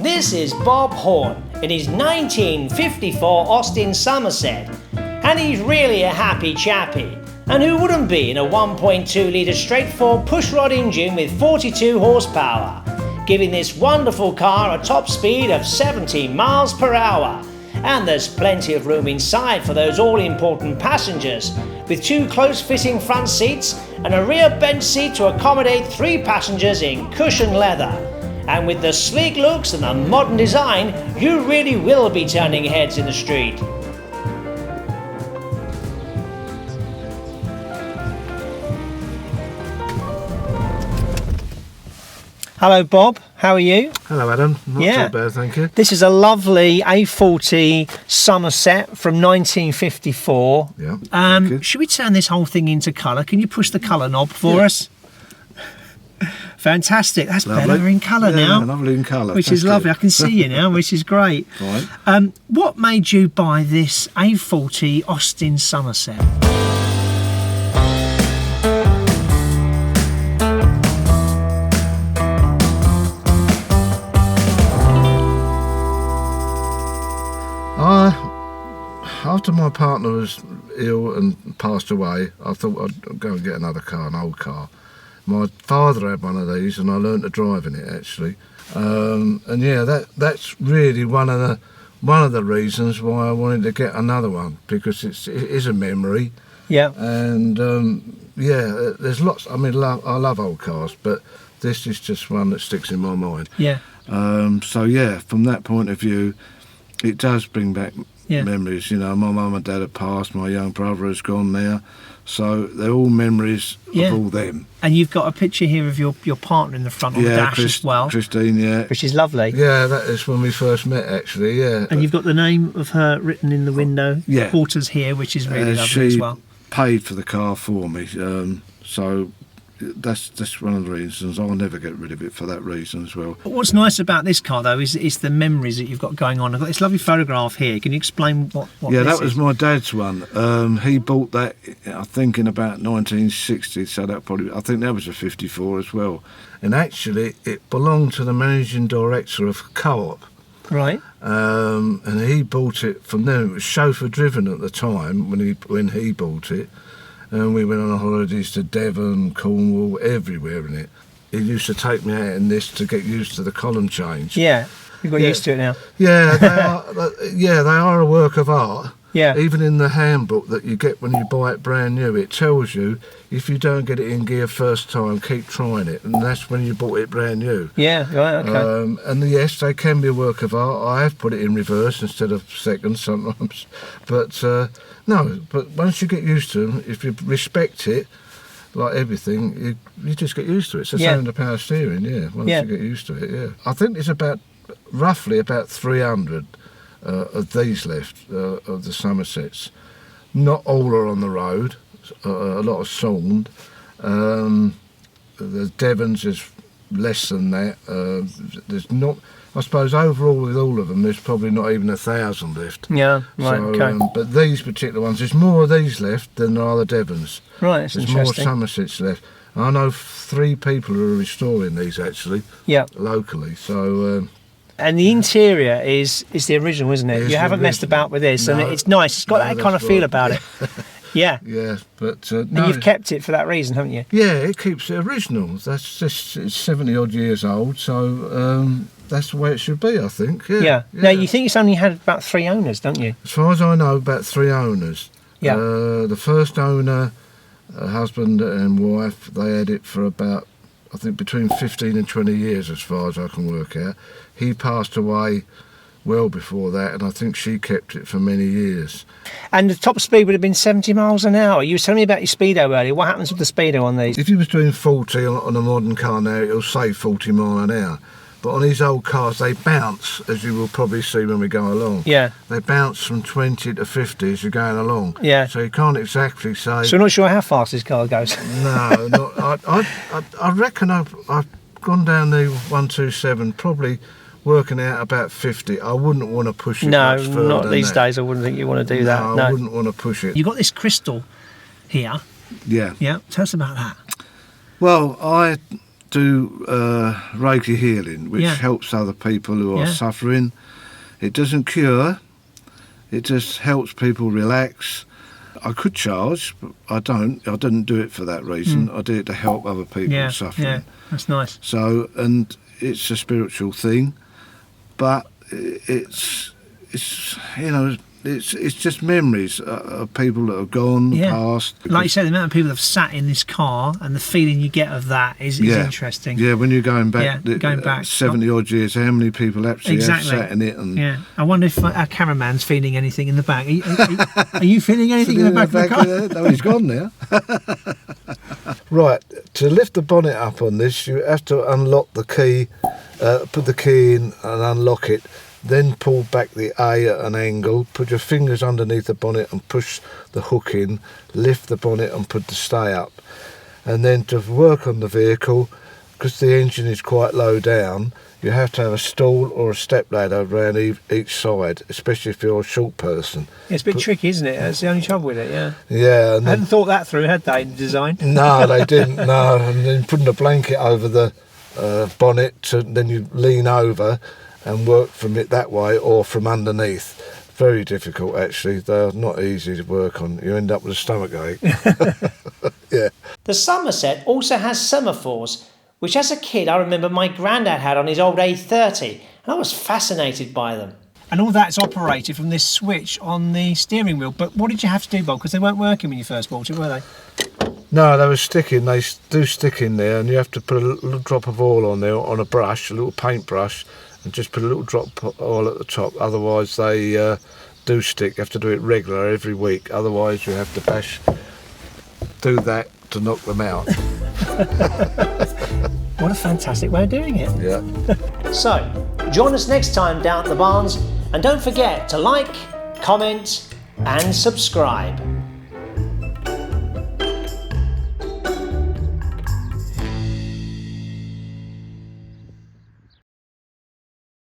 This is Bob Horne in his 1954 Austin Somerset, and he's really a happy chappy. And who wouldn't be in a 1.2 litre straight 4 pushrod engine with 42 horsepower, giving this wonderful car a top speed of 70 miles per hour. And there's plenty of room inside for those all-important passengers, with 2 close-fitting front seats and a rear bench seat to accommodate 3 passengers in cushioned leather. And with the sleek looks and the modern design, you really will be turning heads in the street. Hello Bob, how are you? Hello Adam, not too bad, thank you. This is a lovely A40 Somerset from 1954. Yeah. Should we turn this whole thing into colour? Can you push the colour knob for us? Fantastic, that's lovely. Better in colour now. Yeah, lovely in colour. Which is lovely, I can see you now, which is great. Right. What made you buy this A40 Austin Somerset? After my partner was ill and passed away, I thought I'd go and get another car, an old car. My father had one of these, and I learned to drive in it actually. And yeah, that's really one of the reasons why I wanted to get another one, because it is a memory. Yeah. And yeah, there's lots. I mean, I love old cars, but this is just one that sticks in my mind. Yeah. So yeah, from that point of view, it does bring back memories. You know, my mum and dad have passed, my young brother has gone now, so they're all memories of all them. And you've got a picture here of your partner in the front on the dash as well. Christine, yeah. Which is lovely. Yeah, that is when we first met actually, yeah. And you've got the name of her written in the window. Yeah. Quarters here, which is really lovely as well. She paid for the car for me, so that's one of the reasons. I'll never get rid of it for that reason as well. But what's nice about this car though is the memories that you've got going on. I've got this lovely photograph here. Can you explain what yeah, this that was my dad's one. He bought that I think in about 1960, so that probably, I think that was a 54 as well. And actually it belonged to the managing director of Co-op. Right. And he bought it from them. It was chauffeur driven at the time when he bought it. And we went on holidays to Devon, Cornwall, everywhere in it. He used to take me out in this to get used to the column change. Yeah, you've got used to it now. Yeah, they are a work of art. Yeah. Even in the handbook that you get when you buy it brand new, it tells you if you don't get it in gear first time, keep trying it. And that's when you bought it brand new. Yeah, right, okay. And yes, they can be a work of art. I have put it in reverse instead of second sometimes. But no, but once you get used to them, if you respect it, like everything, you just get used to it. It's the same with the power steering, once you get used to it, I think it's roughly about 300 of these left, of the Somersets. Not all are on the road, a lot are sold. The Devons is less than that. There's not, I suppose overall with all of them, there's probably not even 1,000 left. Yeah, right, so, okay. But these particular ones, there's more of these left than there are the Devons. Right, that's there's interesting. more Somersets left. I know 3 people who are restoring these actually, locally. So. And the interior is the original, isn't it? You haven't messed about with this, and it's nice. It's got that kind of feel about it. Yeah. Yeah, but and you've kept it for that reason, haven't you? Yeah, it keeps it original. That's just, it's 70 odd years old, so that's the way it should be, I think. Yeah. Now you think it's only had about 3 owners, don't you? As far as I know, about 3 owners. Yeah. The first owner, husband and wife, they had it for about, I think, between 15 and 20 years, as far as I can work out. He passed away well before that, and I think she kept it for many years. And the top speed would have been 70 miles an hour. You were telling me about your speedo earlier. What happens with the speedo on these? If you was doing 40 on a modern car now, it'll say 40 mile an hour. But on these old cars, they bounce, as you will probably see when we go along. Yeah. They bounce from 20 to 50 as you're going along. Yeah. So you can't exactly say... So you're not sure how fast this car goes? No, I reckon I've gone down the 127, probably working out about 50. I wouldn't want to push it much further. No, not these days. I wouldn't think you want to do that. No, I wouldn't want to push it. You've got this crystal here. Yeah. Yeah. Tell us about that. Well, I do Reiki healing, which Yeah. helps other people who are Yeah. suffering. It doesn't cure, it just helps people relax. I could charge, but I don't. I didn't do it for that reason. I did it to help other people suffering. Yeah, that's nice. So, and it's a spiritual thing, but it's you know, it's just memories of people that have gone past. Like you said, the amount of people that have sat in this car and the feeling you get of that is interesting. Yeah, when you're going back, Yeah, going back 70 odd years, how many people actually have sat in it? And yeah, I wonder if our cameraman's feeling anything in the back. Are you feeling anything in the back of the car? No, he's gone now. Right, to lift the bonnet up on this, you have to unlock the key, put the key in and unlock it. Then pull back the A at an angle, put your fingers underneath the bonnet and push the hook in, lift the bonnet and put the stay up. And then to work on the vehicle, because the engine is quite low down, you have to have a stool or a step ladder around each side, especially if you're a short person. It's a bit tricky, isn't it? That's the only trouble with it, yeah. Yeah. And I hadn't thought that through, had they, in design? No, they didn't, no. And then putting a blanket over the bonnet, then you lean over and work from it that way or from underneath. Very difficult, actually. They're not easy to work on. You end up with a stomach ache. Yeah. The Somerset also has semaphores, which as a kid I remember my granddad had on his old A30, and I was fascinated by them. And all that's operated from this switch on the steering wheel. But what did you have to do, Bob? Because they weren't working when you first bought it, were they? No, they were sticking. They do stick in there, and you have to put a little drop of oil on there on a brush, a little paint brush, and just put a little drop of oil at the top. Otherwise, they do stick. You have to do it regular every week. Otherwise, you have to do that to knock them out. What a fantastic way of doing it. Yeah. So, join us next time down at the Barns, and don't forget to like, comment and subscribe.